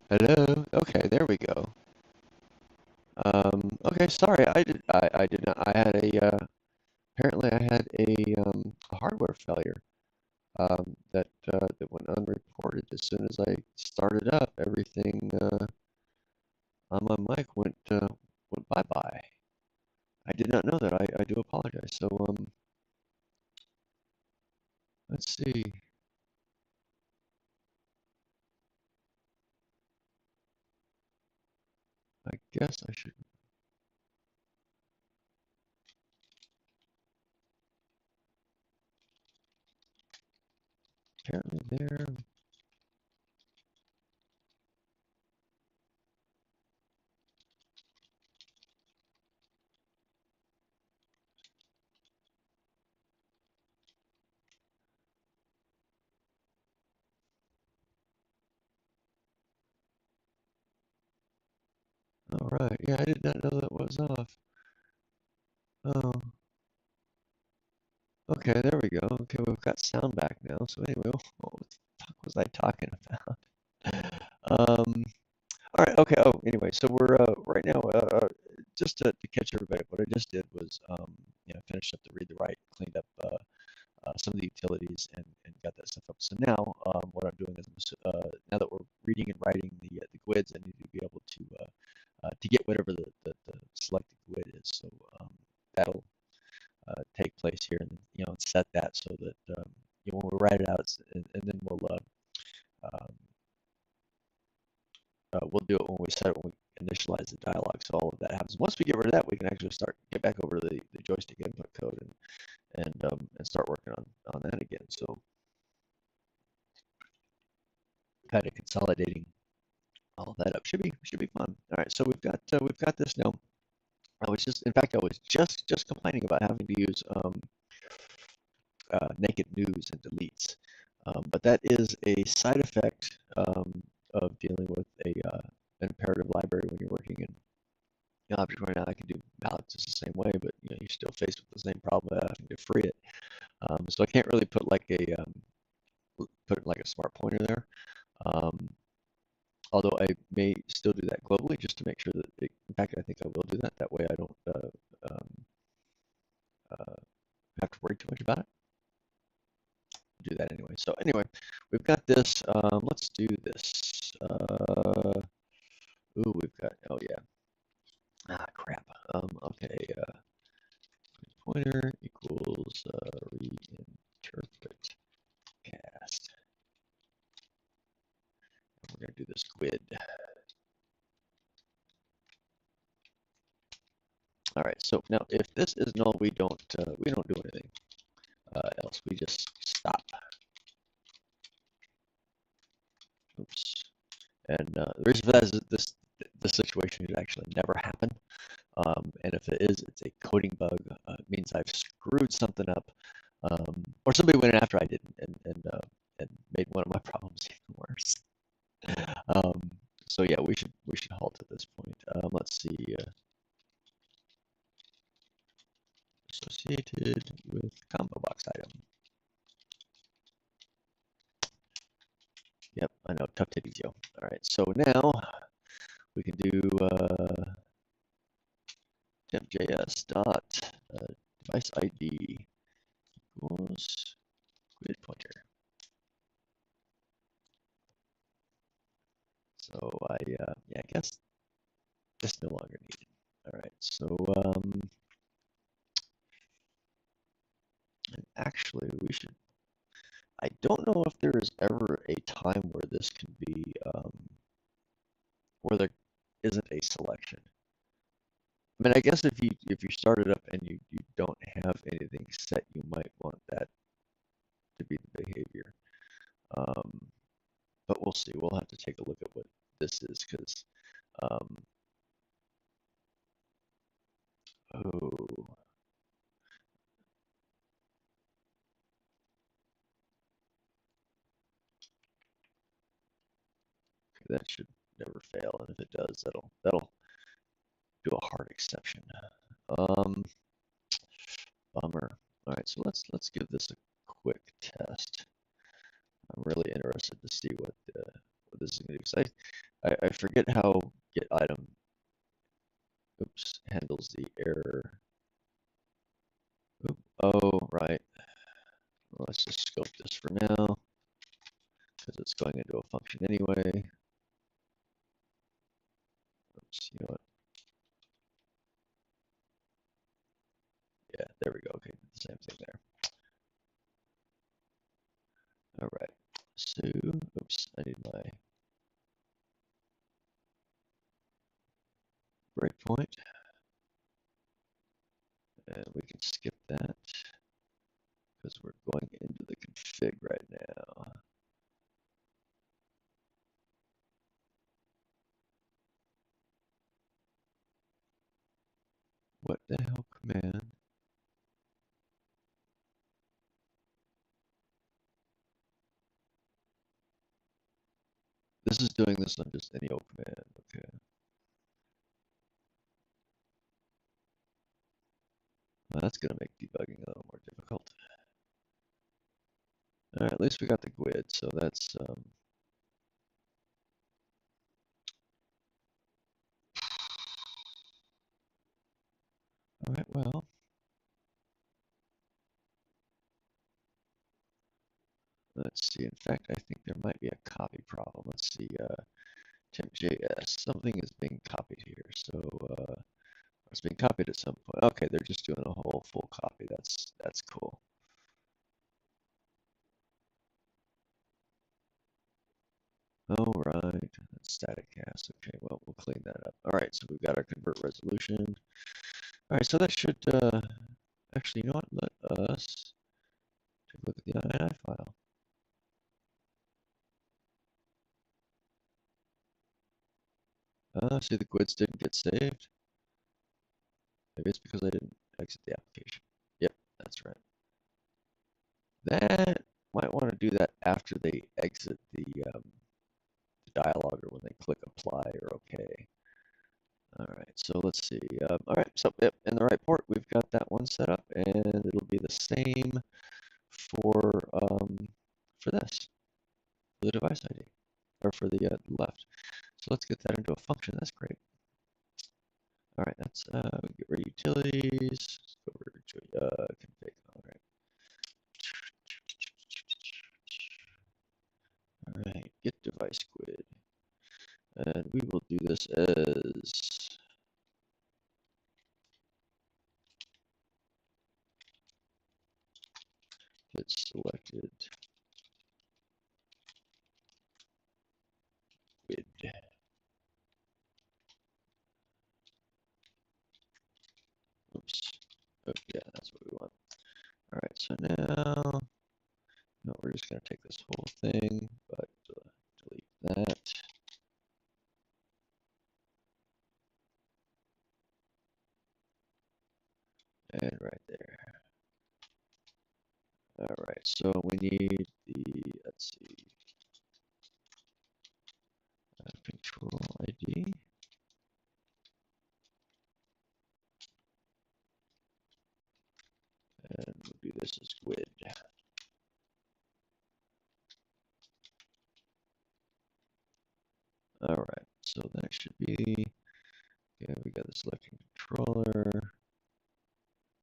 Hello. Okay, there we go. Okay, sorry, I did not. I had apparently I had a hardware failure that went unreported. As soon as I started up, everything on my mic went bye-bye. I did not know that. I do apologize. So let's see. I guess I should apparently there. All right. Yeah, I did not know that was off. Oh, okay, there we go. Okay, we've got sound back now. So anyway, what the fuck was I talking about? All right, okay. Oh, anyway, so we're right now, just to catch everybody, what I just did was, finished up the read the write, cleaned up some of the utilities, and got that stuff up. So now, what I'm doing is, now that we're reading and writing the GUIDs, I need to be able to get whatever the selected GUID is. So that'll take place here, and set that so that when we write it out, and then um, we'll do it when we set it, when we initialize the dialog. So all of that happens. Once we get rid of that, we can actually get back over to the joystick input code and start working on that again. So kind of consolidating all of that up should be fun. All right, so we've got this now. In fact, I was just complaining about having to use naked news and deletes, but that is a side effect of dealing with an imperative library when you're working in object right now. I can do malloc just the same way, but you're still faced with the same problem of having to free it. So I can't really put like a smart pointer there. Although I may still do that globally just to make sure that in fact, I think I will do that. That way I don't uh, have to worry too much about it. Do that anyway. So anyway, we've got this. Let's do this. Ooh, we've got, oh yeah. Ah, crap. Okay. Pointer equals reinterpret cast. And we're going to do this GUID. All right. So now, if this is null, we don't do anything else. We just stop. Oops. And the reason for that is that this situation could actually never happen. And if it is, it's a coding bug. It means I've screwed something up, or somebody went in after I did and made one of my problems even worse. So yeah, we should halt at this point. Let's see. Associated with combo box item. Yep, I know, tough titties, yo. All right, so now we can do temp.js dot device ID equals GUID pointer. So yeah, I guess this no longer needed. All right, so and actually we should. I don't know if there is ever a time where this can be where there isn't a selection. I mean, I guess if you start it up and you don't have anything set, you might want that to be the behavior. But we'll see. We'll have to take a look at what this is because oh. That should never fail, and if it does, that'll do a hard exception. Um, Bummer. All right, so let's give this a quick test. I'm really interested to see what this is going to do. So I forget how get item, oops, handles the error. Oop, oh, right. Well, let's just scope this for now because it's going into a function anyway. Oops, you know what? Yeah, there we go. Okay, the same thing there. All right. So, oops, I need my breakpoint. And we can skip that because we're going into the config right now. What the hell command? This is doing this on just any old command. Okay. Well, that's going to make debugging a little more difficult. All right, at least we got the GUID, so that's all right. Well, let's see. In fact, I think there might be a copy problem. Let's see. temp.js. Something is being copied here, so it's being copied at some point. Okay, they're just doing a whole full copy. That's cool. Oh, right, that's static cast. Okay, well, we'll clean that up. All right, so we've got our convert resolution. All right, so that should, actually, you know what? Let us take a look at the INI file. See, the GUIDs didn't get saved. Maybe it's because I didn't exit the application. Yep, that's right. That might want to do that after they exit the dialog or when they click apply or OK. All right, so let's see. All right, so yep, in the right port, we've got that one set up, and it'll be the same for this, for the device ID, or for the left. So let's get that into a function. That's great. All right, that's we get rid of utilities. Let's go over to config. All right. All right, get device GUID, and we will do this as get selected GUID. Oops. Oh, yeah, that's what we want. All right, so now no, we're just going to take this whole thing, but delete that. And right there. All right, so we need the, let's see, control ID. And we'll do this as GUID. All right, so that should be, okay, we got the selection controller.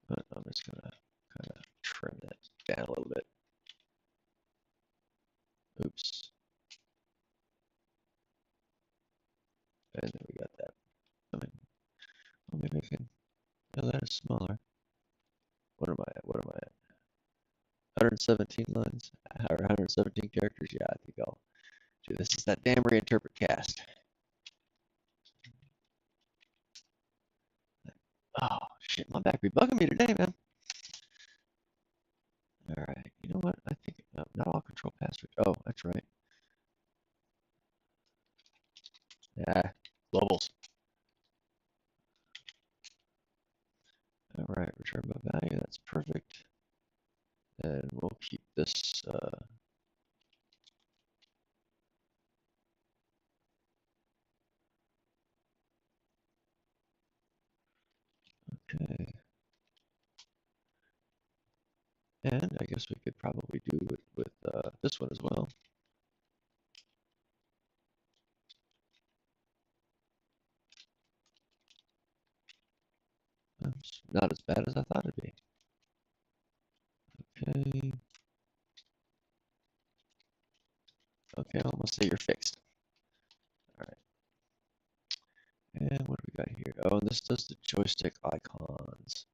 But I'm just going to kind of trim that down a little bit. Oops. And then we got that. I mean, well, maybe I can, no, that is smaller. What am I at? What am I at? 117 lines or 117 characters. Yeah, I think I'll do this. Is that damn reinterpret cast. Oh shit, my back be bugging me today, man. All right, you know what? I think not all control password. Oh, that's right. Yeah, globals. All right, return by value. That's perfect. And we'll keep this. Okay. And I guess we could probably do it with this one as well. It's not as bad as I thought it'd be. Okay. Okay, I'm gonna say you're fixed. All right. And what do we got here? Oh, and this does the joystick icons.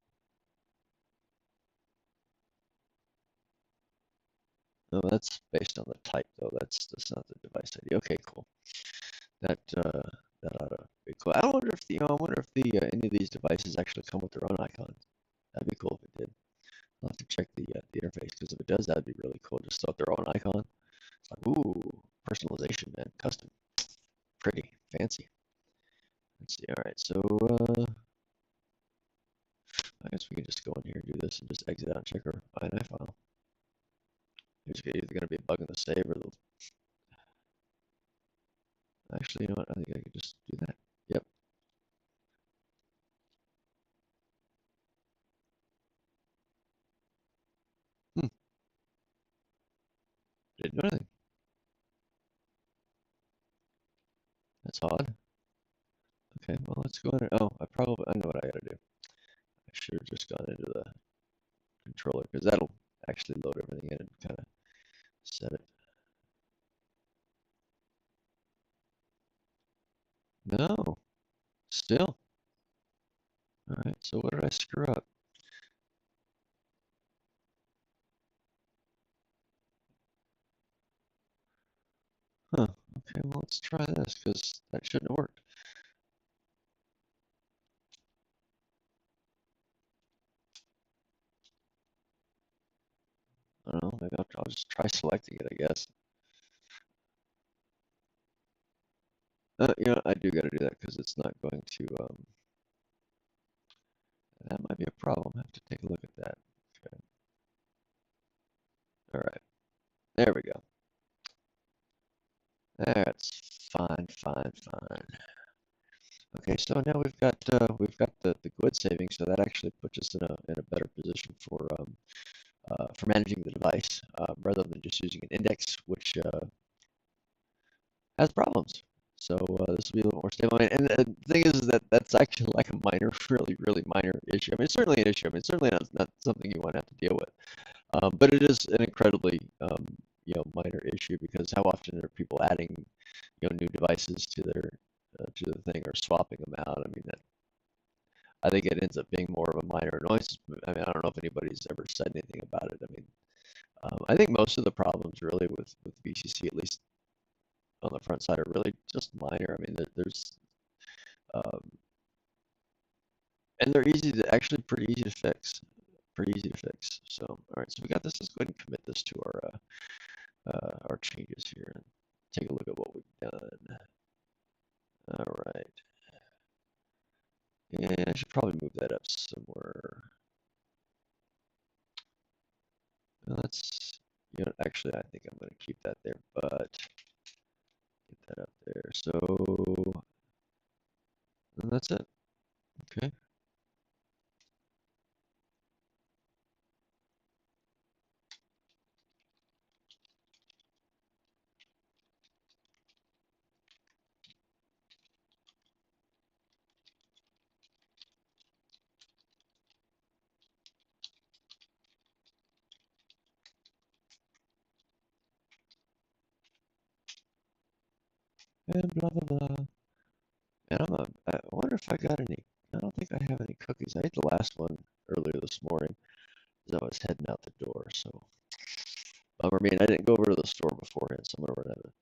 No, that's based on the type though. That's not the device ID. Okay, cool. That that ought to be cool. I wonder if the I wonder if the any of these devices actually come with their own icons. That'd be cool if it did. I'll have to check the interface because if it does, that'd be really cool. Just throw out their own icon. It's like, ooh, personalization, man, custom, pretty, fancy. Let's see. All right, so I guess we can just go in here and do this and just exit out and check our INI file. There's either going to be a bug in the save or the. Actually, you know what? I think I could just do that. Yep. Hmm. Didn't do anything. That's odd. Okay, well, let's go in. Oh, I know what I gotta do. I should have just gone into the controller because that'll actually load everything in and kind of set it. No, still. All right, so what did I screw up? Huh, okay, well, let's try this because that shouldn't have worked. I don't know, maybe I'll just try selecting it, I guess. You know, I do gotta do that because it's not going to, that might be a problem. I have to take a look at that. Okay. All right, there we go. That's fine, fine, fine. Okay, so now we've got the GUID saving, so that actually puts us in a better position for managing the device rather than just using an index, which has problems. So this will be a little more stable. And the thing is that that's actually like a minor, really minor issue. I mean, it's certainly an issue. I mean, it's certainly not something you want to have to deal with. But it is an incredibly minor issue because how often are people adding new devices to the thing or swapping them out? I mean, I think it ends up being more of a minor annoyance. I mean, I don't know if anybody's ever said anything about it. I mean, I think most of the problems really with VCC, at least on the front side, are really just minor. I mean, there's um, and they're easy to actually pretty easy to fix. Pretty easy to fix. So, all right, so we got this. Let's go ahead and commit this to our changes here and take a look at what we've done. All right. And I should probably move that up somewhere. Let's, actually, I think I'm going to keep that there, but get that up there. So, and that's it. Okay. And blah, blah, blah. And I wonder if I got any, I don't think I have any cookies. I ate the last one earlier this morning as I was heading out the door. So, I mean, I didn't go over to the store beforehand, so I'm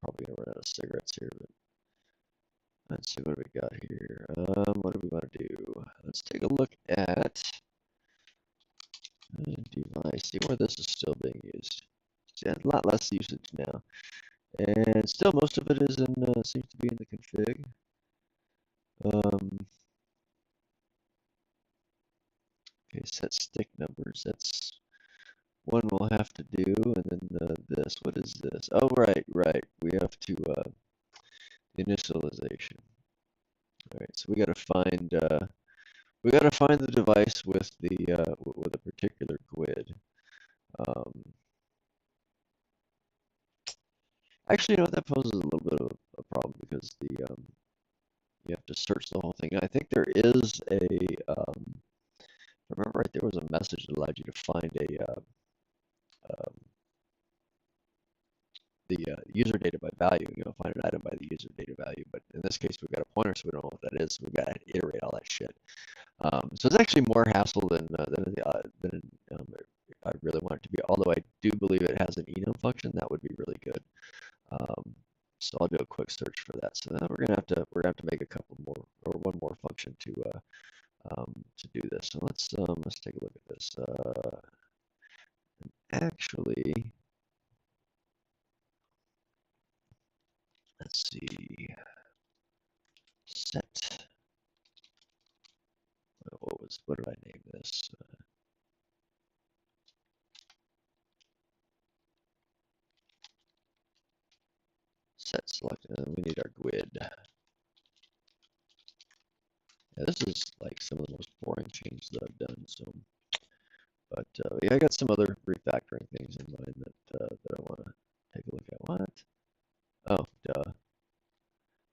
probably gonna run out of cigarettes here. But let's see what we got here. What do we want to do? Let's take a look at device. See where this is still being used. See, a lot less usage now, and still most of it is in seems to be in the config. Okay, set stick numbers. That's one we'll have to do, and then this. What is this? Oh, right. We have to initialization. All right, so we got to find the device with with a particular GUID. Um, Actually, that poses a little bit of a problem because you have to search the whole thing. I think there is like there was a message that allowed you to find um, the user data by value, find an item by the user data value. But in this case, we've got a pointer, so we don't know what that is. So we've got to iterate all that shit. So it's actually more hassle than I really want it to be. Although I do believe it has an enum function, that would be really good. So I'll do a quick search for that. So now we're gonna have to make a couple more or one more function to do this. So let's take a look at this. Actually, let's see. Set. What did I name this? Set select. We need our GUID. Yeah, this is like some of the most boring changes that I've done. So, but yeah, I got some other refactoring things in mind that I want to take a look at. What? Oh, duh.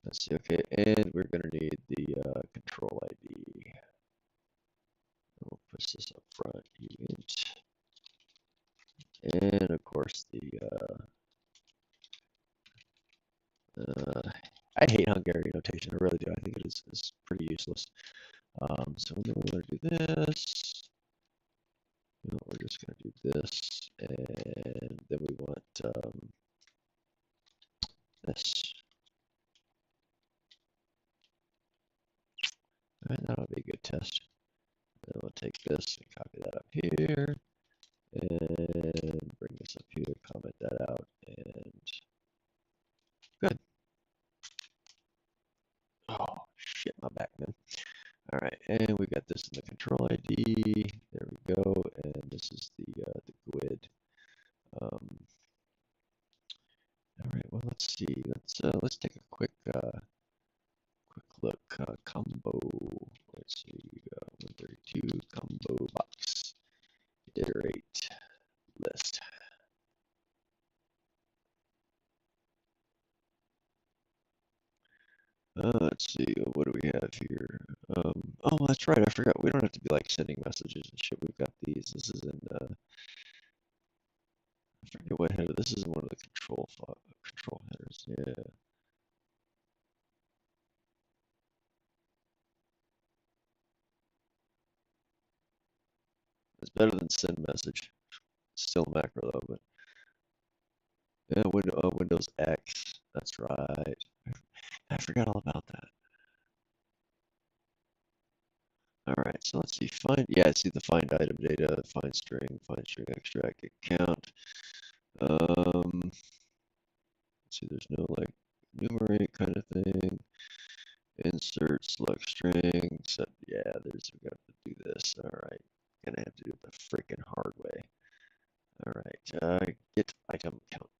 Let's see. Okay, and we're gonna need the control ID. We'll push this up front. Int. And of course I hate Hungarian notation. I really do. I think it is pretty useless. So then we're gonna do this. We're just gonna do this, and then we want this. All right, that'll be a good test. Then we'll take this and copy that up here, and bring this up here, comment that out, and good. Oh shit, my back, man. All right, and we got this in the control ID. There we go, and this is the GUID. All right, well let's see. Let's take a quick look. Combo. Let's see. 132 combo box. Iterate list. Let's see, what do we have here? Oh, that's right, I forgot. We don't have to be like sending messages and shit. We've got these. This is in, I forget what header. This is in one of the control headers. Yeah. It's better than send message. It's still macro though, but yeah, Windows X. That's right. I forgot all about that. All right, so let's see. Yeah, see the find item data, find string extract, get count. Let's see, there's no like enumerate kind of thing. Insert, select string, set. Yeah, we got to do this. All right, gonna have to do it the freaking hard way. All right, get item count.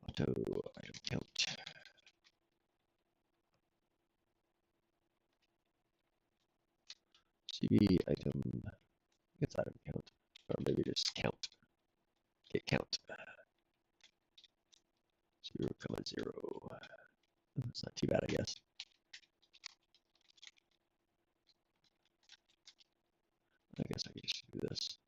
Auto item count. CB item. It's item count, or maybe just count. Get count. 0,0. It's not too bad, I guess. I guess I could just do this.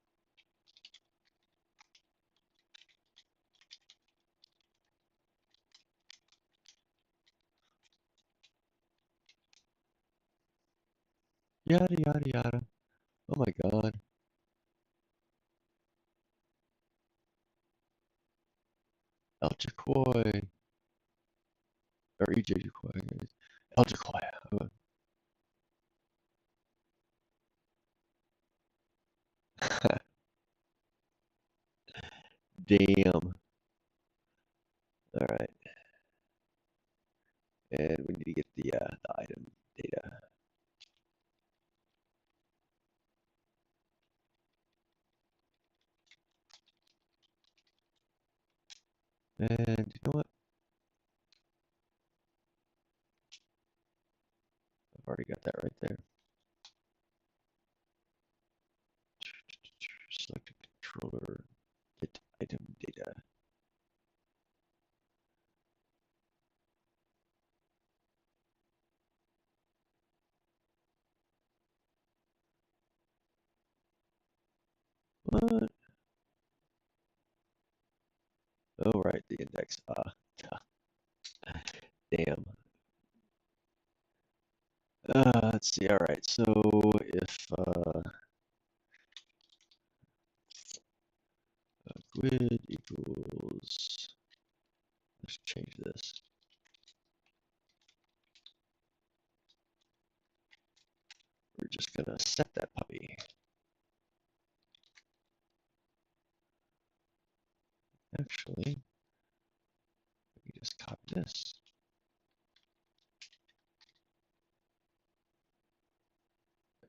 Yada yada yada. Oh my god. El Jacoy. Or EJ Jacoy. El Jacoy. Damn. Alright. And we need to get the item data. And you know what? I've already got that right there. Select a controller. Get item data. What? Oh, right, the index. Damn. Let's see. All right. So if grid equals, let's change this. We're just gonna set that puppy. Actually, we just copy this.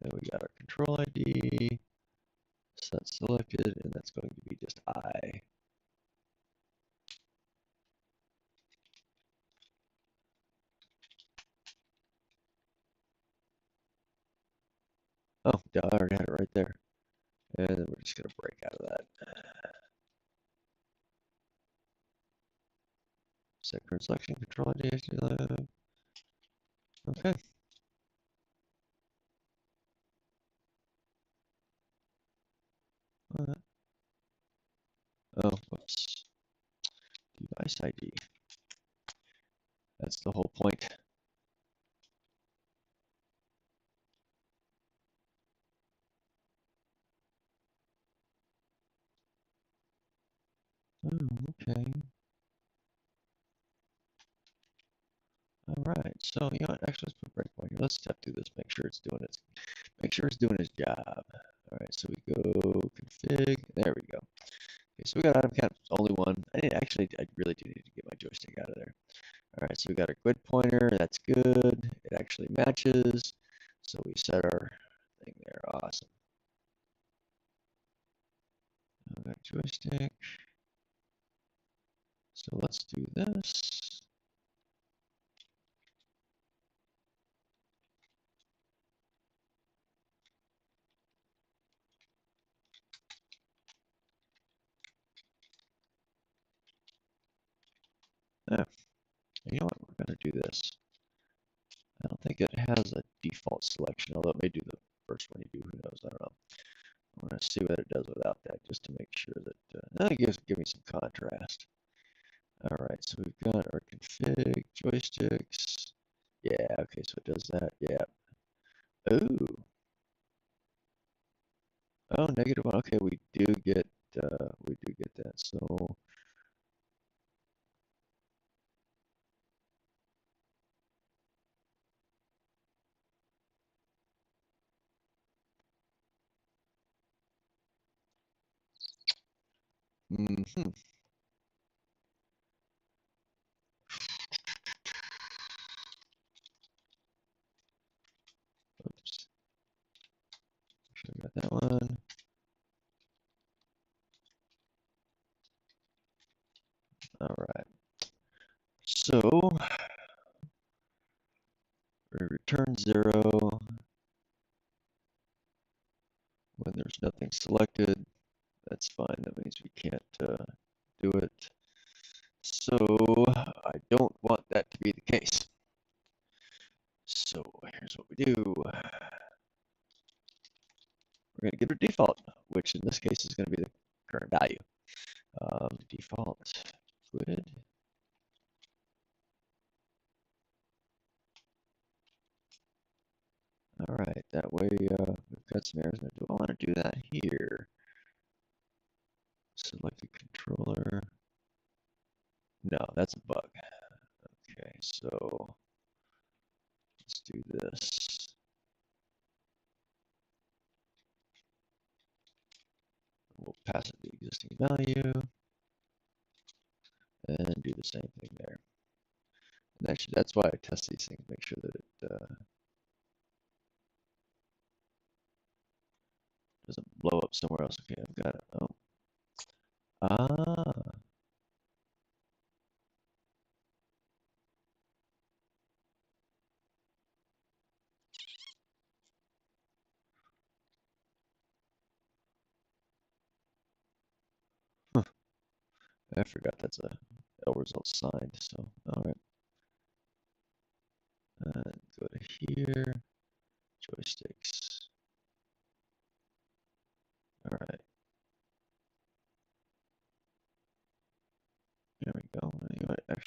And we got our control ID, set selected, and that's going to be just I. Oh, yeah, I already had it right there. And then we're just gonna break out of that. Set current selection, control ID, okay. Oh, whoops. Device ID. That's the whole point. Oh, okay. All right. So you know what? Actually, let's put a breakpoint here. Let's step through this. Make sure it's doing its job. All right. So we go config. There we go. Okay. So we got item count only one. I really do need to get my joystick out of there. All right. So we got our grid pointer. That's good. It actually matches. So we set our thing there. Awesome. I got joystick. So let's do this. Oh, you know what? We're going to do this. I don't think it has a default selection, although it may do the first one you do. Who knows? I don't know. I want to see what it does without that, just to make sure that it gives give me some contrast. All right, so we've got our config joysticks. Yeah, okay, so it does that. Yeah. Ooh. Oh, -1. Okay, we do get that. So mm-hmm. Oops. Sure I got that one. All right. So we return 0 when there's nothing selected. That's fine. That means we can't do it. So I don't want that to be the case. So here's what we do. We're going to give it a default, which in this case is going to be the current value. Default good. All right, that way we've got some errors. Do I want to do that here? Select the controller. No, that's a bug. Okay, so let's do this. We'll pass it the existing value and do the same thing there. And actually, that's why I test these things, make sure that it doesn't blow up somewhere else. Okay, I've got it. Oh. Ah. Huh. I forgot that's a L result signed. So, all right. Go to here. Joysticks. All right.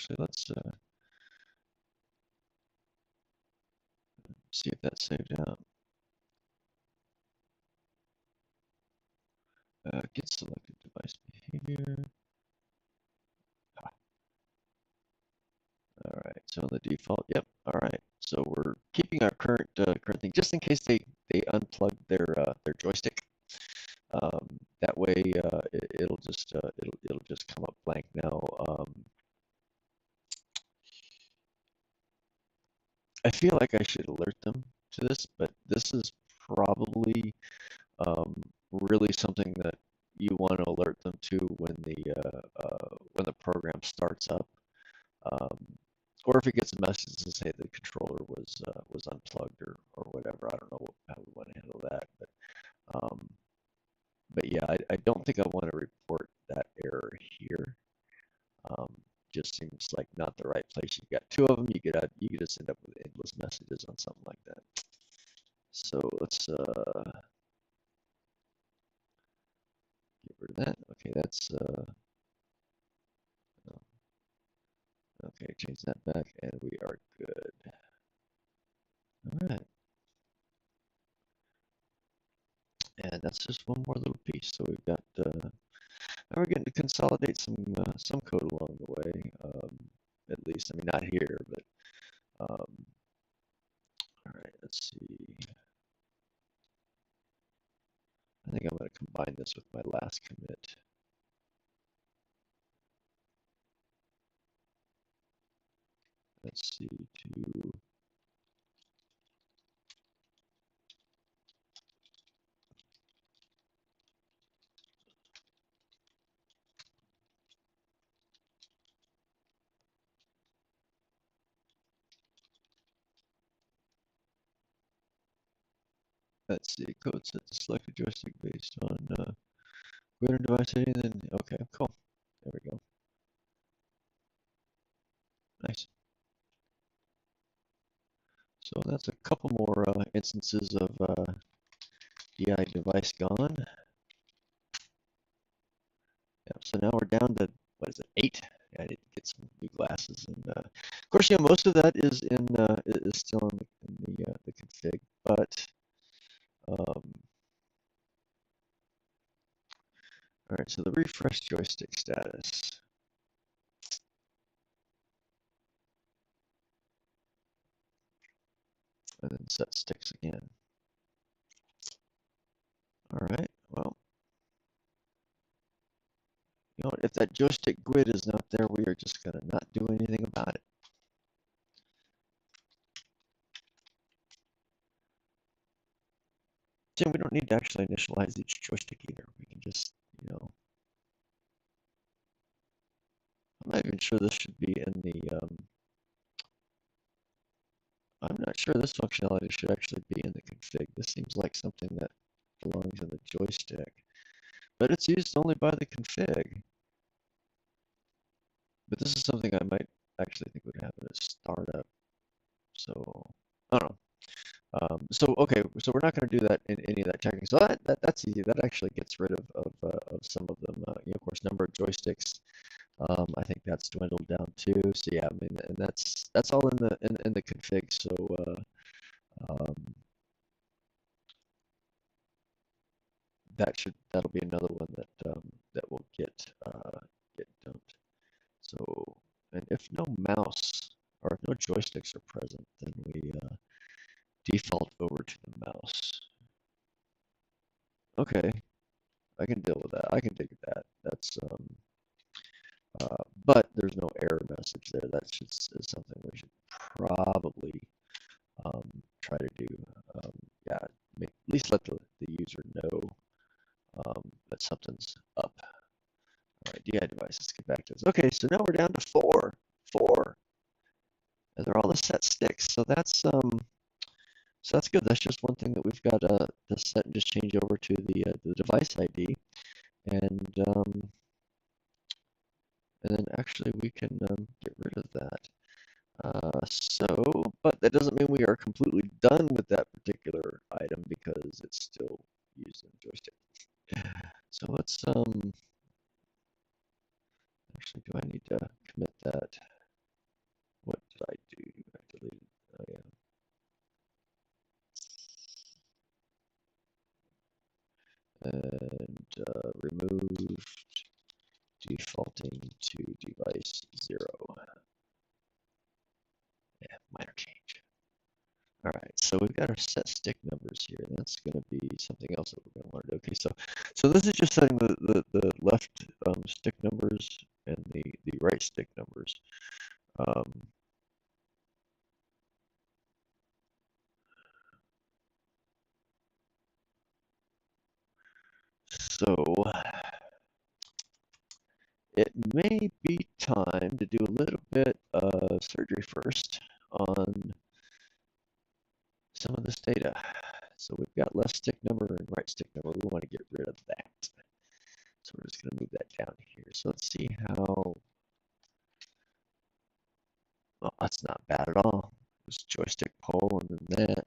actually, let's see if that's saved out. Get selected device behavior. All right, so the default, yep. All right, so we're keeping our current thing just in case they unplug their joystick. That way, it'll just come up blank now. I feel like I should alert them to this, but this is probably really something that you want to alert them to when the program starts up. Um, or if it gets a message to say the controller was unplugged or whatever. I don't know how we want to handle that, but yeah, I don't think I want to report that error here. Um, just seems like not the right place. You've got two of them. You could just end up with endless messages on something like that. So let's get rid of that. Okay, that's okay. Change that back, and we are good. All right. And that's just one more little piece. So we've got, now we're getting to consolidate some code along the way. At least, I mean, not here, but all right, let's see. I think I'm going to combine this with my last commit. Let's see, to let's see, code set to select a joystick based on greater device setting. Then okay, cool. There we go. Nice. So that's a couple more instances of DI device gone. Yeah, so now we're down to, what is it, 8? I need to get some new glasses, and of course, you know, most of that is still in the config, but all right. So the refresh joystick status, and then set sticks again. All right. Well, you know, if that joystick GUID is not there, we are just gonna not do anything about it. Jim, we don't need to actually initialize each joystick either. We can just, you know, I'm not even sure this should be in the, I'm not sure this functionality should actually be in the config. This seems like something that belongs in the joystick, but it's used only by the config. But this is something I might actually think would happen at startup. So, I don't know. So okay, so we're not going to do that in any of that checking. So that's easy. That actually gets rid of some of them. You know, of course, number of joysticks. I think that's dwindled down too. So yeah, I mean, and that's all in the config. So that'll be another one that will get dumped. So, and if no mouse or if no joysticks are present, then we default over to the mouse. Okay, I can deal with that. I can dig with that. That's but there's no error message there. That's just is something we should probably try to do. Yeah, at least let the user know that something's up. All right, DI device. Let's get back to this. Okay, so now we're down to 4. 4. And they're all the set sticks. So that's good. That's just one thing that we've got to set and just change over to the device ID, and then actually we can get rid of that. But that doesn't mean we are completely done with that particular item because it's still used in the joystick. So let's actually, do I need to commit that? and removed defaulting to device 0. Yeah, minor change. All right, so we've got our set stick numbers here. That's going to be something else that we're going to want to do. Okay, so this is just setting the left stick numbers and the right stick numbers. So it may be time to do a little bit of surgery first on some of this data. So we've got left stick number and right stick number. We want to get rid of that. So we're just going to move that down here. So let's see how, well, that's not bad at all. Just joystick pull and then that.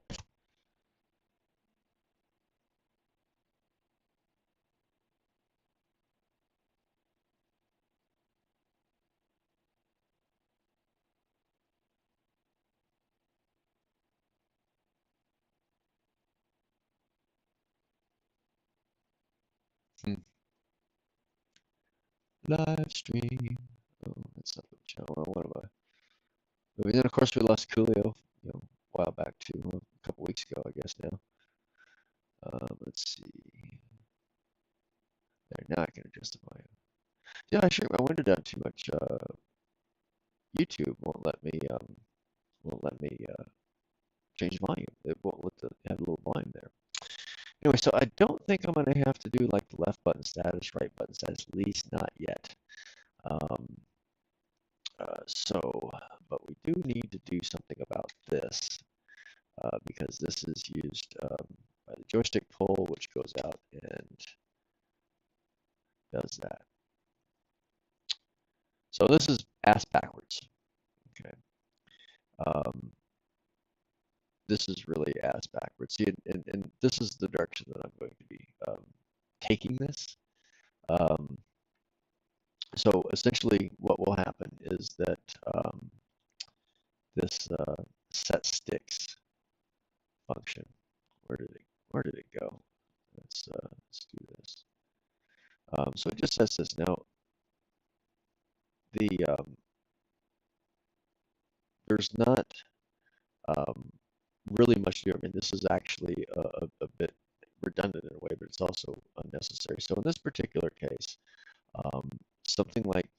Live stream. Oh, that's not the channel. What am I? But then of course we lost Coolio, a while back too, a couple weeks ago, I guess now. Let's see. There, now I can adjust the volume. Yeah, I went down too much. YouTube won't let me change volume. It won't let the have a little volume there. Anyway, so I don't think I'm going to have to do like the left button status, right button status, at least not yet. But we do need to do something about this because this is used by the joystick pull, which goes out and does that. So this is ass backwards. Okay. This is really ass backwards. See, and this is the direction that I'm going to be taking this. So essentially what will happen is that this set sticks function, where did it go? Let's do this. So it just says this. Now there's not really much to do. I mean, this is actually a bit redundant in a way, but it's also unnecessary. So in this particular case, something like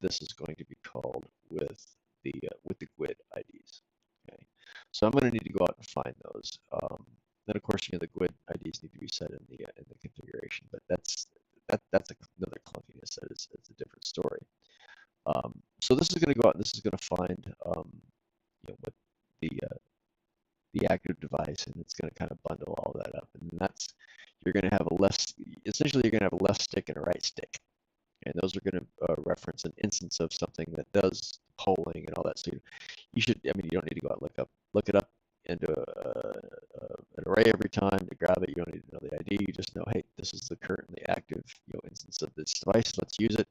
this is going to be called with the GUID IDs. Okay, so I'm going to need to go out and find those. Then of course, the GUID IDs need to be set in the configuration, but that's another clunkiness that is a different story. So this is going to go out and this is going to find what the active device, and it's going to kind of bundle all that up, and that's you're going to have essentially you're going to have a left stick and a right stick, and those are going to reference an instance of something that does polling and all that. So you should, I mean, you don't need to go out and look it up into an array every time to grab it. You don't need to know the ID. You just know, hey, this is the currently active instance of this device. Let's use it.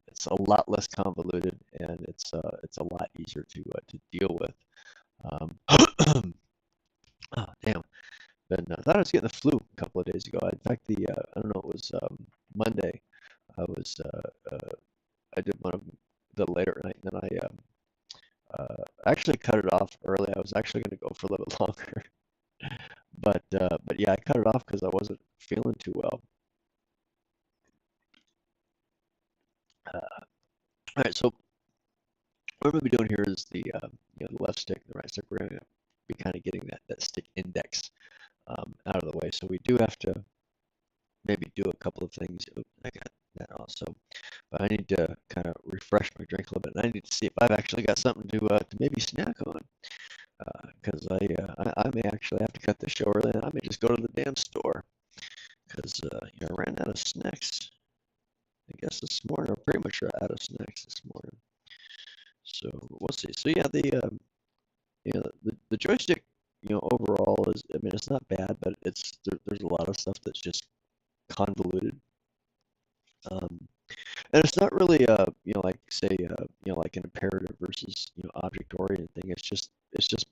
It's a lot less convoluted, and it's a lot easier to deal with. Oh, damn. I thought I was getting the flu a couple of days ago. In fact, I don't know, it was Monday. I did one of them a little later at night, and then I actually cut it off early. I was actually going to go for a little bit longer, but yeah, I cut it off because I wasn't feeling too well. All right, so what we're going to be doing here is the left stick and the right stick. We're going to be kind of getting that stick index out of the way. So we do have to maybe do a couple of things. Oh, I got that also, but I need to kind of refresh my drink a little bit. And I need to see if I've actually got something to maybe snack on, because I may actually have to cut the show early, and I may just go to the damn store because I ran out of snacks. I guess this morning, I'm pretty much out of snacks this morning. So we'll see. So yeah, the joystick, overall is, I mean, it's not bad, but there's a lot of stuff that's just convoluted. And it's not really like say like an imperative versus object oriented thing. It's just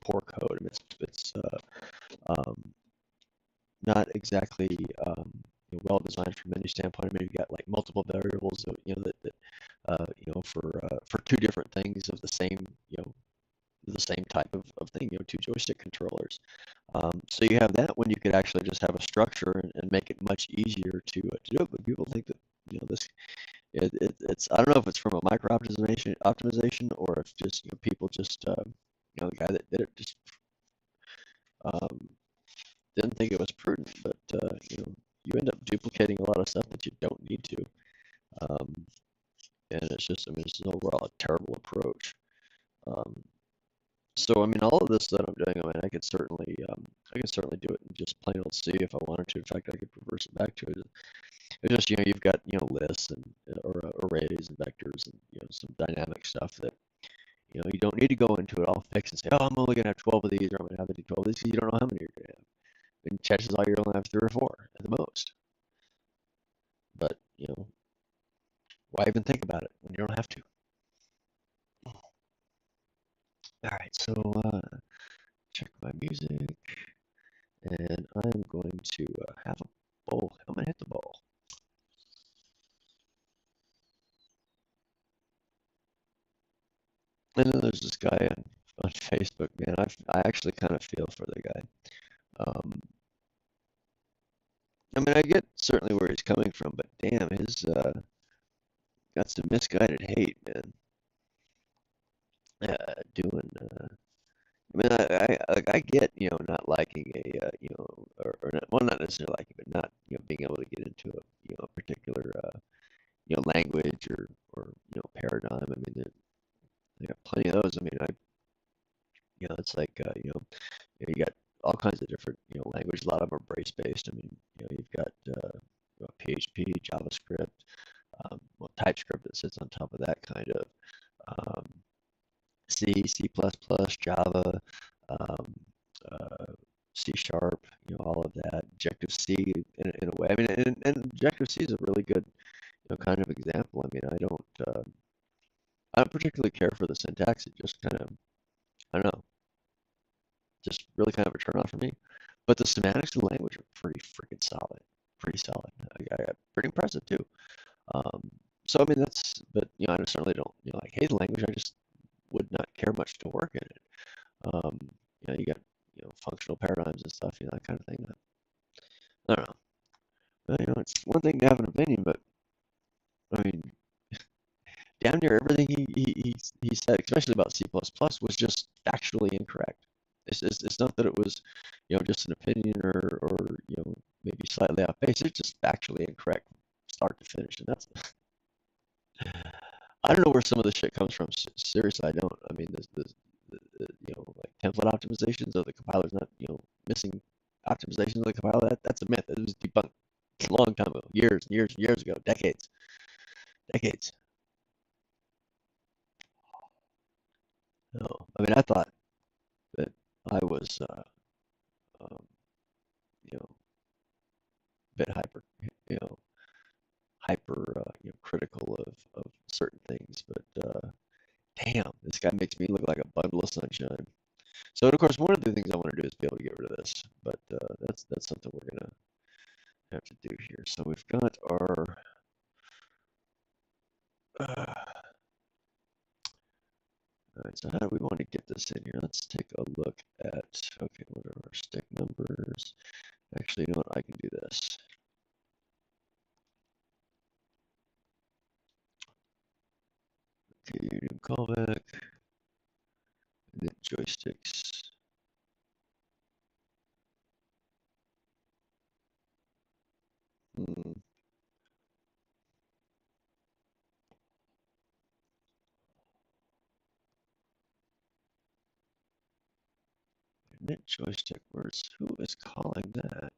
poor code. I mean, it's not exactly well designed from a menu standpoint. I mean, you've got like multiple variables, for two different things of the same type of thing, two joystick controllers. So you have that when you could actually just have a structure and make it much easier to do it. But people think that this it's I don't know if it's from a micro optimization or if just people just the guy that did it just um, didn't think it was prudent. But you end up duplicating a lot of stuff that you don't need to, um, and it's just it's overall a terrible approach. Um, So I mean, all of this that I'm doing, I mean, I could certainly do it in just plain old C if I wanted to. In fact, I could reverse it back to it. It's just you've got lists and or arrays and vectors and some dynamic stuff that you don't need to go into it all fixed and say, oh, I'm only gonna have 12 of these, or I'm gonna have 12 of these. You don't know how many you're gonna have. And chances are you're only have 3 or 4 at the most. But why even think about it when you don't have to? All right, so check my music. And I'm going to have a bowl. I'm going to hit the bowl. And then there's this guy on Facebook, man. I actually kind of feel for the guy. I mean, I get certainly where he's coming from, but damn, his got some misguided hate, man. Doing. I mean, I get not liking or not, well, not necessarily liking, but not being able to get into a particular language or paradigm. I mean, there are plenty of those. I mean, it's like you got all kinds of different languages. A lot of them are brace based. I mean, you've got PHP, JavaScript, TypeScript that sits on top of that kind of um, C, C++, Java, um, C Sharp, all of that. Objective C in a way. I mean, and Objective C is a really good kind of example. I mean, I don't particularly care for the syntax. It just kind of, I don't know, just really kind of a turn off for me. But the semantics of the language are pretty freaking solid. Pretty solid. Pretty impressive too. Um, so I mean but I certainly don't like hate the language. I just would not care much to work in it. Um, you got functional paradigms and stuff, that kind of thing. I don't know. Well, it's one thing to have an opinion, but I mean, damn near everything he said, especially about C++, was just factually incorrect. It's not that it was, just an opinion or maybe slightly off base. It's just factually incorrect, start to finish, and that's. I don't know where some of this shit comes from. Seriously, I don't. I mean, like template optimizations of the compiler's not, missing optimizations of the compiler. That's a myth. It was debunked a long time ago, years and years and years ago, decades. No, I mean, I thought that I was, um, you know, a bit you know, hyper, critical of certain things. But damn, this guy makes me look like a bundle of sunshine. So, and of course, one of the things I want to do is be able to get rid of this. But that's something we're gonna have to do here. So we've got our. All right, so how do we want to get this in here? Let's take a look at, okay, what are our stick numbers? Actually, you know what? I can do this. Okay, new callback, and then joysticks. Hmm. Init joystick words. Who is calling that?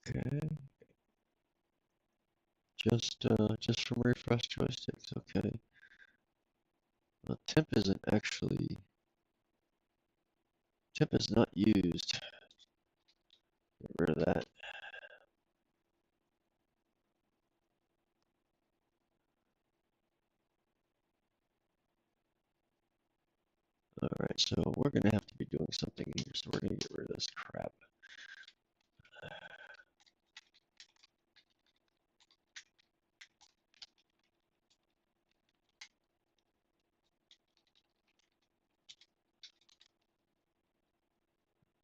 Okay. Just from refresh joysticks. Okay. Well, temp isn't actually. Temp is not used. Get rid of that. All right, so we're going to have to be doing doing something here, so we're going to get rid of this crap.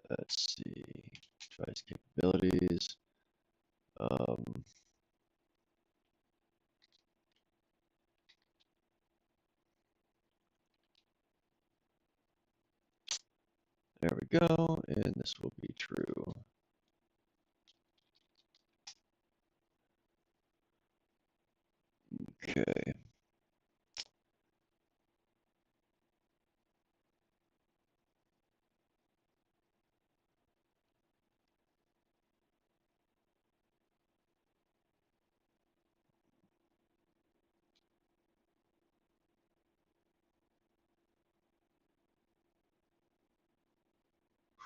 Let's see, device capabilities. There we go, and this will be true. Okay.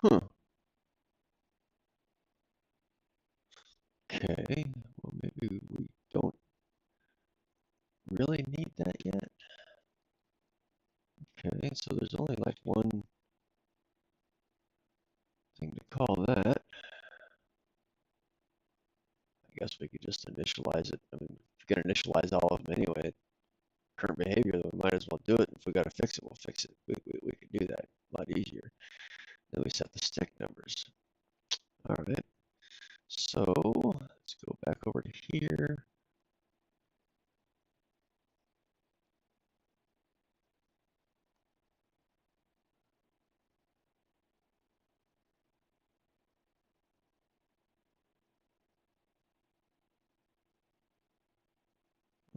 Huh. Okay. Well, maybe we don't really need that yet. Okay, so there's only like one thing to call that. I guess we could just initialize it. I mean, if we're gonna initialize all of them anyway, current behavior, then we might as well do it. If we gotta fix it, we'll fix it. We can do that a lot easier. Then we set the stick numbers. All right. So let's go back over to here.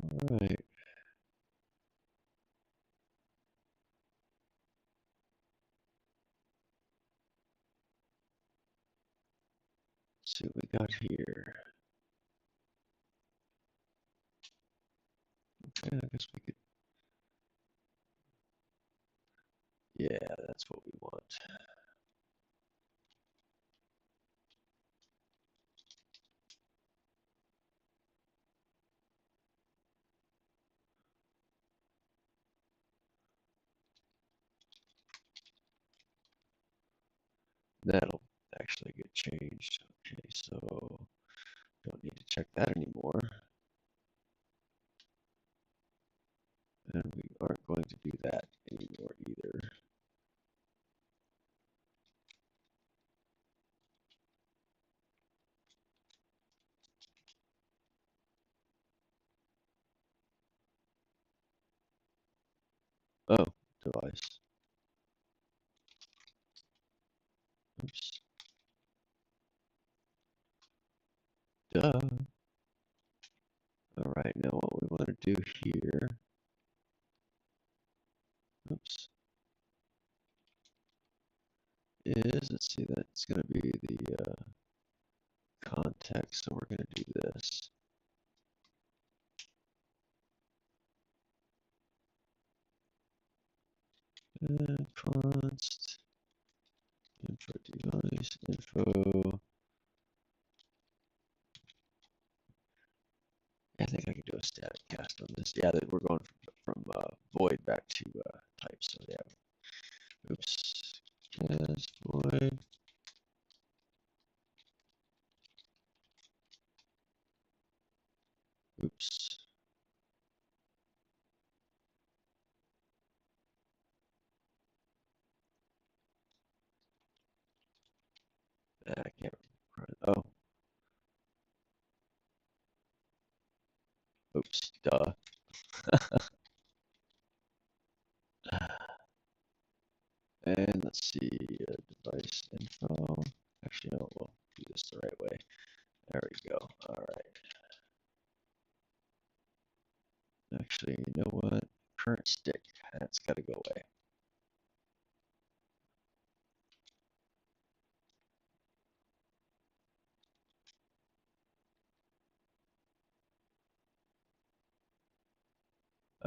All right. Let's see what we got here. Okay, I guess we could. Yeah, that's what we want. That'll actually get changed. Okay, so don't need to check that anymore. And we aren't going to do that anymore either. Oh, device. Oops. Duh. All right, now what we want to do here, oops, is, let's see, that's going to be the context, so we're going to do this. And const info device info. I think I can do a static cast on this. Yeah, that we're going from void back to type. So yeah. Oops. Cast void. Oops. I can't. Oh. Oops. Duh. And let's see. Device info. Actually, no. We'll do this the right way. There we go. All right. Actually, you know what? Current stick. That's got to go away.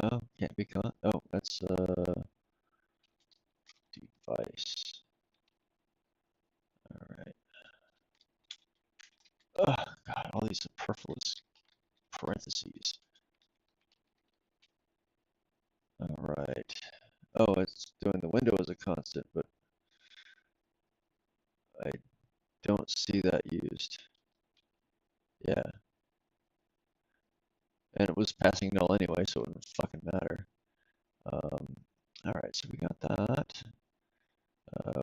Oh, can't be caught. Oh, that's device. All right. Oh God, all these superfluous parentheses. All right. Oh, it's doing the window as a constant, but I don't see that used. Yeah, and it was passing null anyway, so it wouldn't fucking matter. All right, so we got that.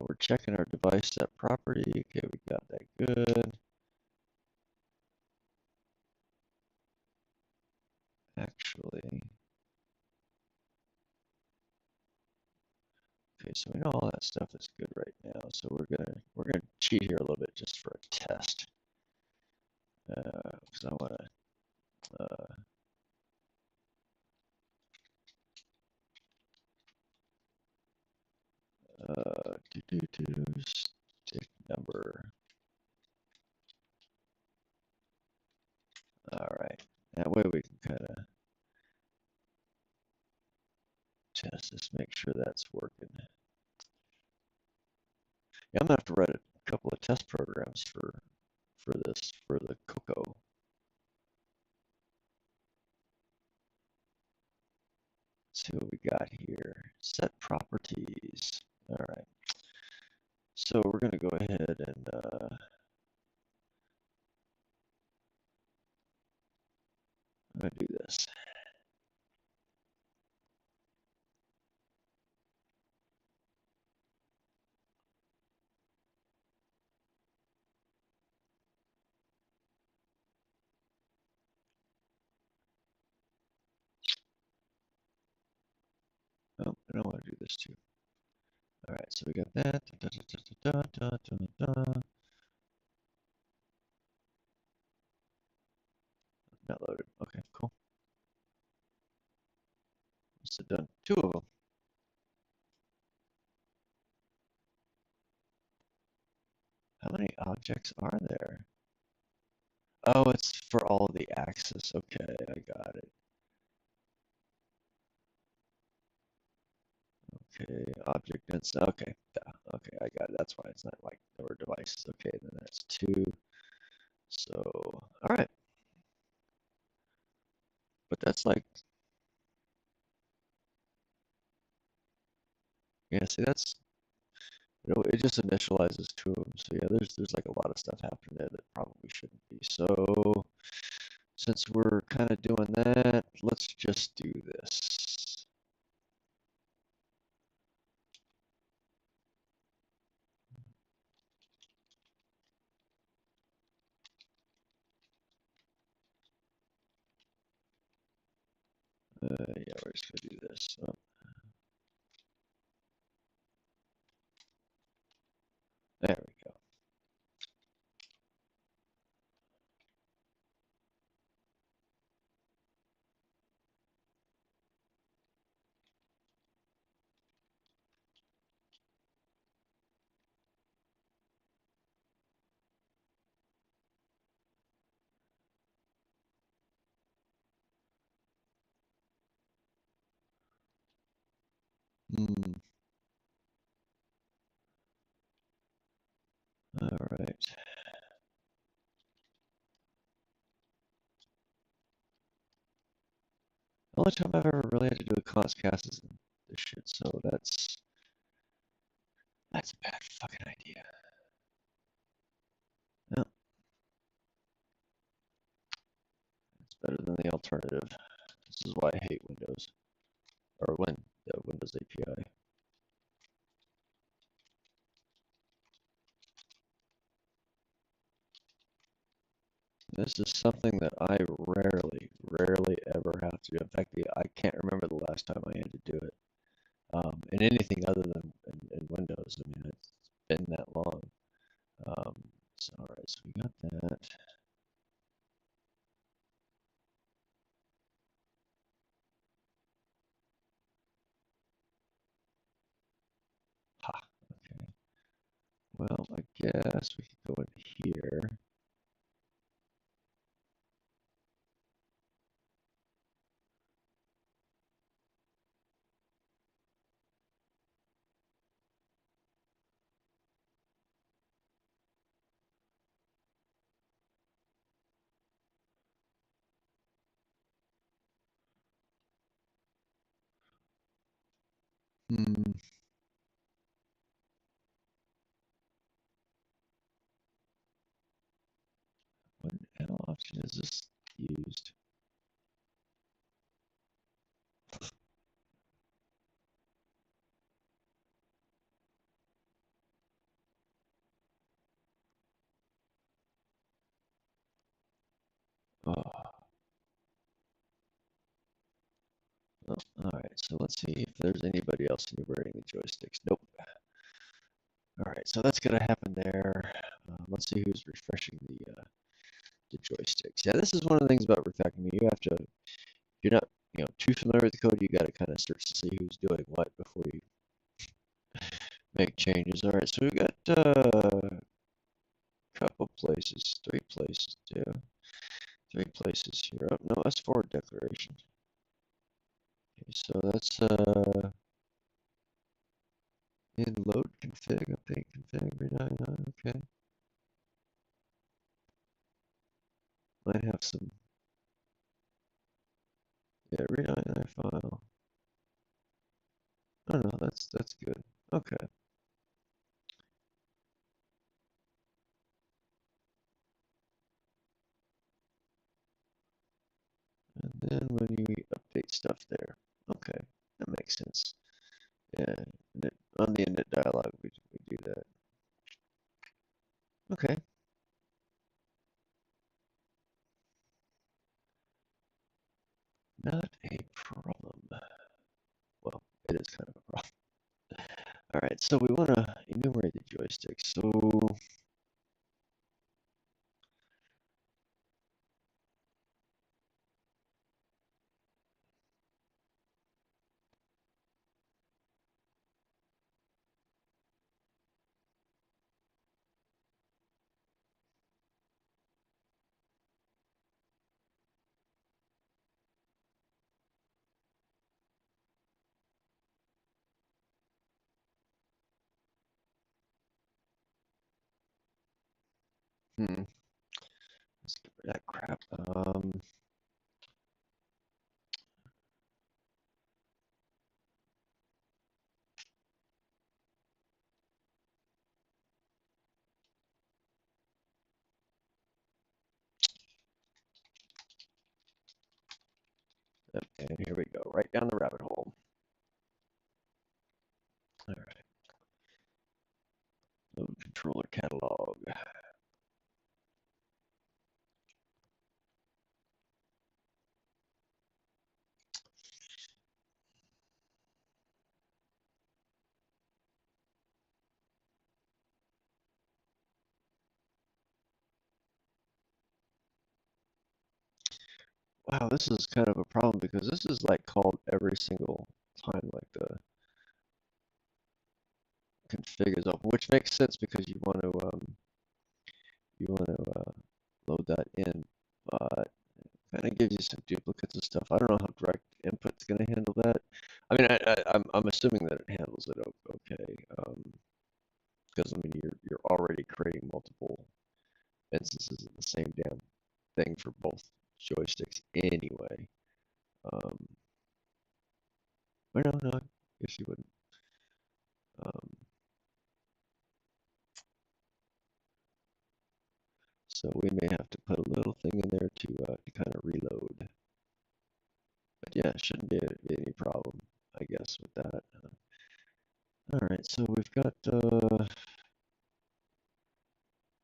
We're checking our device set property. Okay, we got that good. Actually, okay, so we know all that stuff is good right now. So we're gonna cheat here a little bit just for a test, because I want to stick number. All right, that way we can kind of test this, make sure that's working. Yeah, I'm gonna have to write a couple of test programs for this for the Cocoa. Let's see what we got here. Set properties. All right. So we're gonna go ahead and I'm gonna do this. Oh, I don't want to do this too. All right, so we got that. Not loaded. Okay, cool. Must have done two of them. How many objects are there? Oh, it's for all of the axes. Okay, I got it. Okay, object density. Okay, yeah, okay, I got it. That's why it's not like there were devices. Okay, then that's two. So, all right. But that's like, yeah, see, that's, it just initializes two of them. So yeah, there's like a lot of stuff happening there that probably shouldn't be. So since we're kind of doing that, let's just do this. Yeah, we're just gonna do this. Oh, there we go. Hmm. All right. The only time I've ever really had to do a const cast is in this shit, so that's a bad fucking idea. No, it's better than the alternative. This is why I hate Windows or the Windows API. This is something that I rarely ever have to do. In fact, I can't remember the last time I had to do it. In anything other than in Windows. I mean, it's been that long. Um, so, all right, so we got that. Ha, okay. Well, I guess we could go in here. Hmm. function is this used? Oh, oh, all right, so let's see if there's anybody else enumerating the joysticks. Nope. All right, so that's gonna happen there. Let's see who's refreshing the joysticks. Yeah, this is one of the things about refactoring. You have to, if you're not, too familiar with the code, you got to kind of search to see who's doing what before you make changes. All right, so we got a couple places, three places too. Three places here. Oh, no, that's forward declaration. Okay, so that's in load config, update config, read okay. Might have some, yeah, read file. Oh no, that's good. Okay. And then when you update stuff there, okay, that makes sense. Yeah, on the init dialog, we do that. Okay. Not a problem. Well, it is kind of a problem. All right, so we want to enumerate the joysticks. So let's get rid of that crap. And here we go, right down the rabbit hole. All right. Load controller catalog. Wow, this is kind of a problem because this is like called every single time, like the config is open, which makes sense because you want to load that in, but kind of gives you some duplicates of stuff. I don't know how direct input's going to handle that. I mean, I'm assuming that it handles it okay, because I mean you're already creating multiple instances of the same damn thing for both joysticks anyway. Um, or no, I guess you wouldn't. Um, so we may have to put a little thing in there to kind of reload. But yeah, it shouldn't be any problem, I guess, with that. All right, so we've got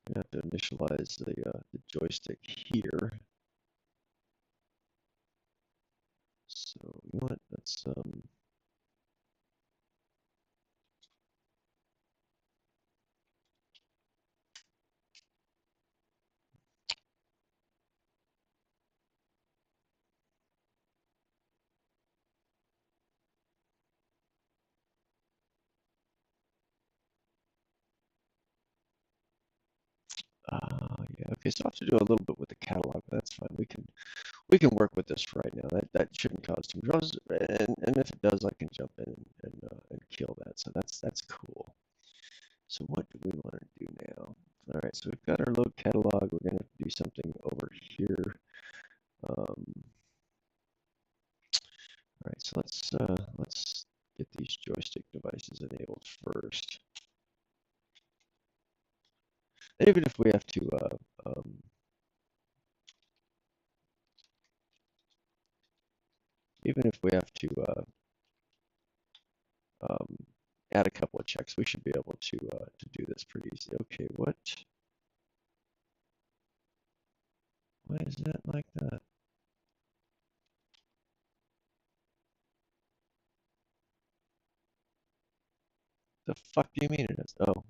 we have to initialize the joystick here. So you know what? Let's yeah, okay. So I have to do a little bit with the catalog. But that's fine. We can work with this for right now. That shouldn't cause too much problems. And if it does, I can jump in and kill that. So that's cool. So what do we want to do now? All right, so we've got our load catalog. We're going to do something over here. All right, so let's get these joystick devices enabled first. And even if we have to even if we have to um, add a couple of checks, we should be able to do this pretty easy. Okay, what? Why is that like that? The fuck do you mean it is? Oh.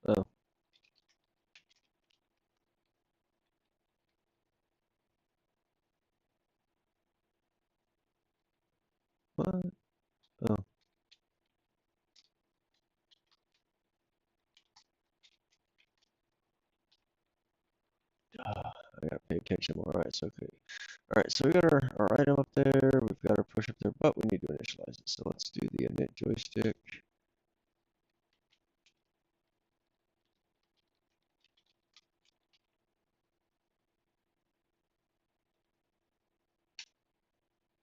Oh. What? Oh. I gotta pay attention more. All right, so okay. All right, so we got our item up there. We've got our push up there, but we need to initialize it. So let's do the init joystick.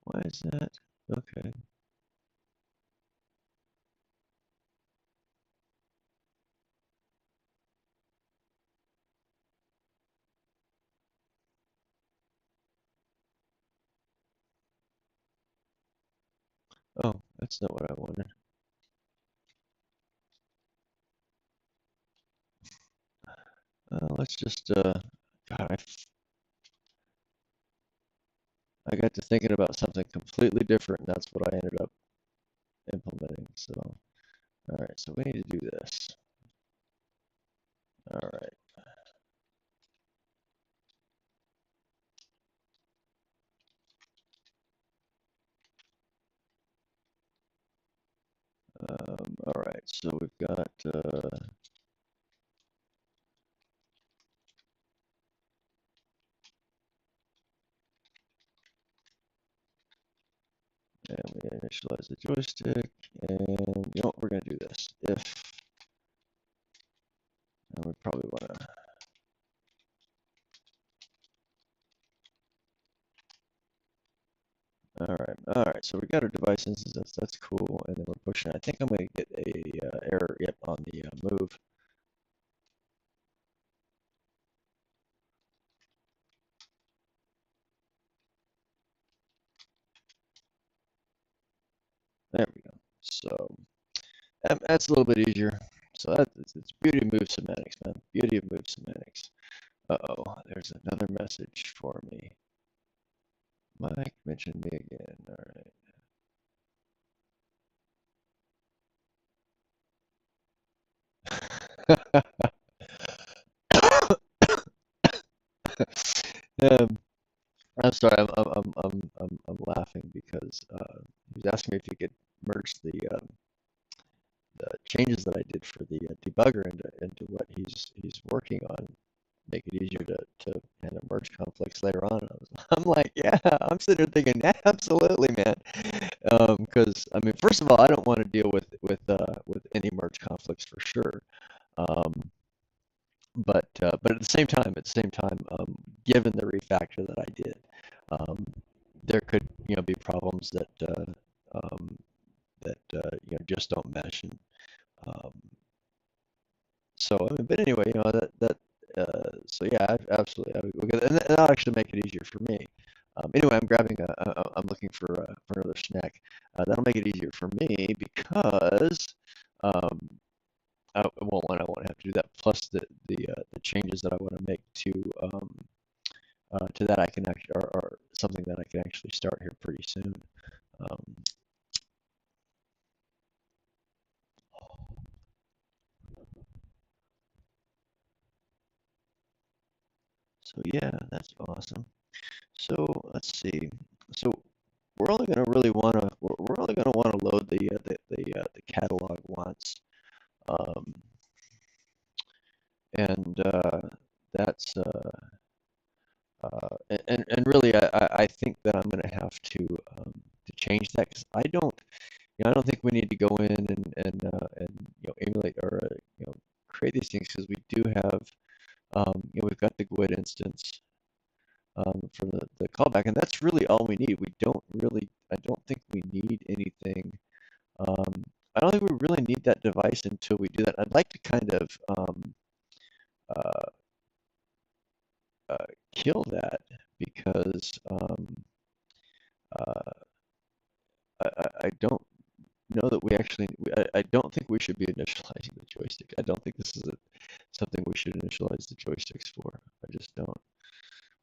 Why is that? Okay. Oh, that's not what I wanted. Let's just, God, I got to thinking about something completely different, and that's what I ended up implementing. So, all right, so we need to do this. All right. All right, so we've got, and we initialize the joystick, and you know what, we're gonna do this. If, and we probably wanna, all right, so we got our device instance, that's cool, and then we're pushing, I think I'm gonna get a error, yep, on the move. There we go. So, that's a little bit easier. So it's beauty of move semantics, man. Beauty of move semantics. Uh-oh, there's another message for me. Mike mentioned me again. All right. um, I'm sorry. I'm laughing because he was asking me if he could merge the changes that I did for the debugger into what he's working on, make it easier to handle merge conflicts later on. And I'm like, yeah, I'm sitting there thinking, yeah, absolutely, man. Because I mean, first of all, I don't want to deal with any merge conflicts for sure. Um, but at the same time, given the refactor that I did, um, there could be problems um, that just don't mesh. And um, so I mean, but anyway, so yeah, absolutely, and that'll actually make it easier for me. Anyway, I'm looking for another snack. That'll make it easier for me because um, I won't have to do that. Plus the changes that I want to make to that I can actually are something that I can actually start here pretty soon. Um, so yeah, that's awesome. So let's see. So we're only going to really want to we're only going to want to load the catalog once, um, and that's and really I think that I'm going to have to change that because I don't think we need to go in and emulate or create these things because we do have we've got the GUID instance for the callback, and that's really all we need. We don't really, I don't think we need anything. Um, I don't think we really need that device until we do that. I'd like to kind of uh, kill that because uh, I don't know that we actually, I don't think we should be initializing the joystick. I don't think this is something we should initialize the joysticks for. I just don't.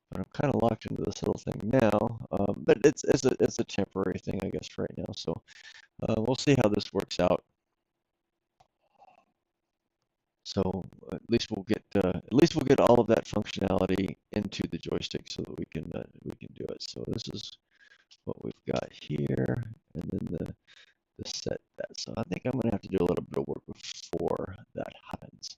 But I'm kind of locked into this little thing now. But it's a temporary thing, I guess, right now. So we'll see how this works out. So at least we'll get all of that functionality into the joystick so that we can do it. So this is what we've got here, and then the set that. So I think I'm going to have to do a little bit of work before that happens.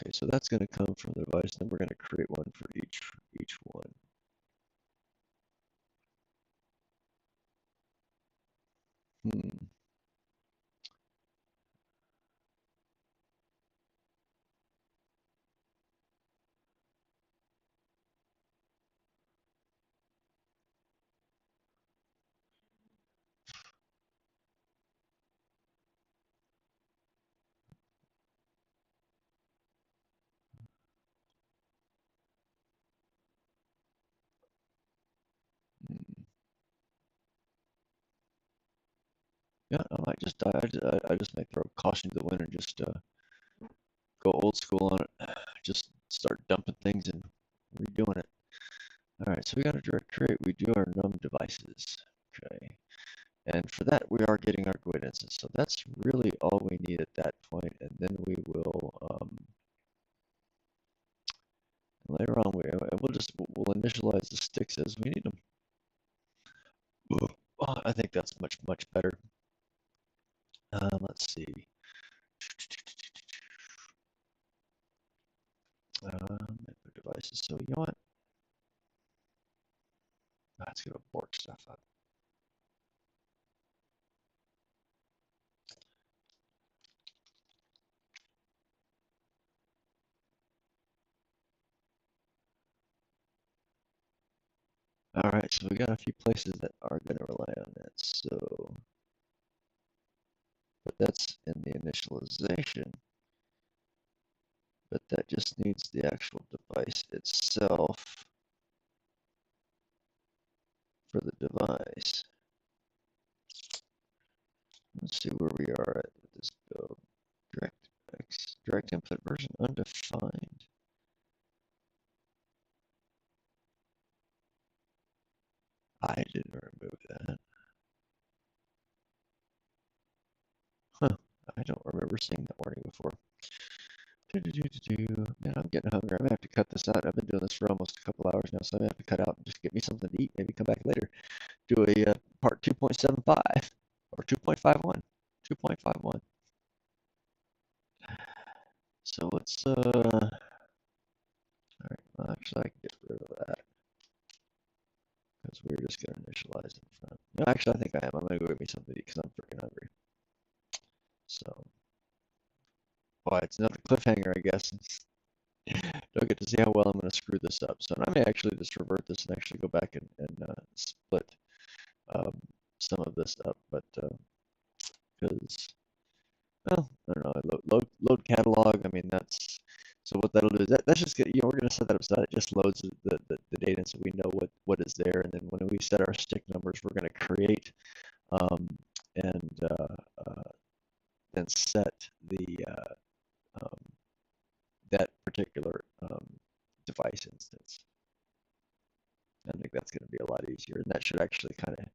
Okay, so that's going to come from the device. Then we're going to create one for each one. Hmm. Hmm. Yeah, I just might throw caution to the wind and just go old school on it. Just start dumping things and redoing it. All right, so we got a direct create. We do our num devices. Okay, and for that we are getting our GUID instance. So that's really all we need at that point, and then we will later on we'll initialize the sticks as we need them. I think that's much better. Let's see. Devices. So you know what? Let's go bork stuff up. All right, so we got a few places that are going to rely on that. So, but that's in the initialization. But that just needs the actual device itself for the device. Let's see where we are at with this build. Direct input version undefined. I didn't remove that. Huh. I don't remember seeing that warning before. Man, I'm getting hungry. I'm gonna have to cut this out. I've been doing this for almost a couple hours now, so I'm gonna have to cut out and just get me something to eat. Maybe come back later, do a part 2.75 or 2.51. 2.51. So let's all right. Well, actually, I can get rid of that because we're just gonna initialize in front. No, actually, I think I am. I'm gonna go get me something to eat because I'm freaking hungry. So, boy, it's another cliffhanger, I guess. Don't get to see how well I'm going to screw this up. So I may actually just revert this and actually go back and split some of this up, but because well, I don't know, load catalog. I mean, that's so what that'll do is that's just we're going to set that up so that it just loads the data, so we know what is there, and then when we set our stick numbers, we're going to create and then set the that particular device instance. I think that's going to be a lot easier, and that should actually kind of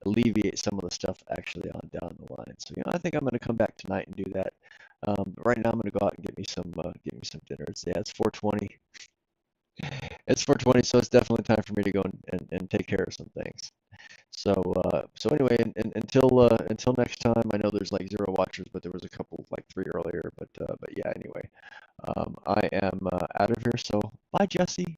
alleviate some of the stuff actually on down the line. So I think I'm going to come back tonight and do that. Right now, I'm going to go out and get me some dinner. It's 4:20. It's 4:20, so it's definitely time for me to go and take care of some things. So anyway, until next time. I know there's like 0 watchers, but there was a couple, like 3 earlier. But yeah, anyway, I am out of here. So bye, Jesse.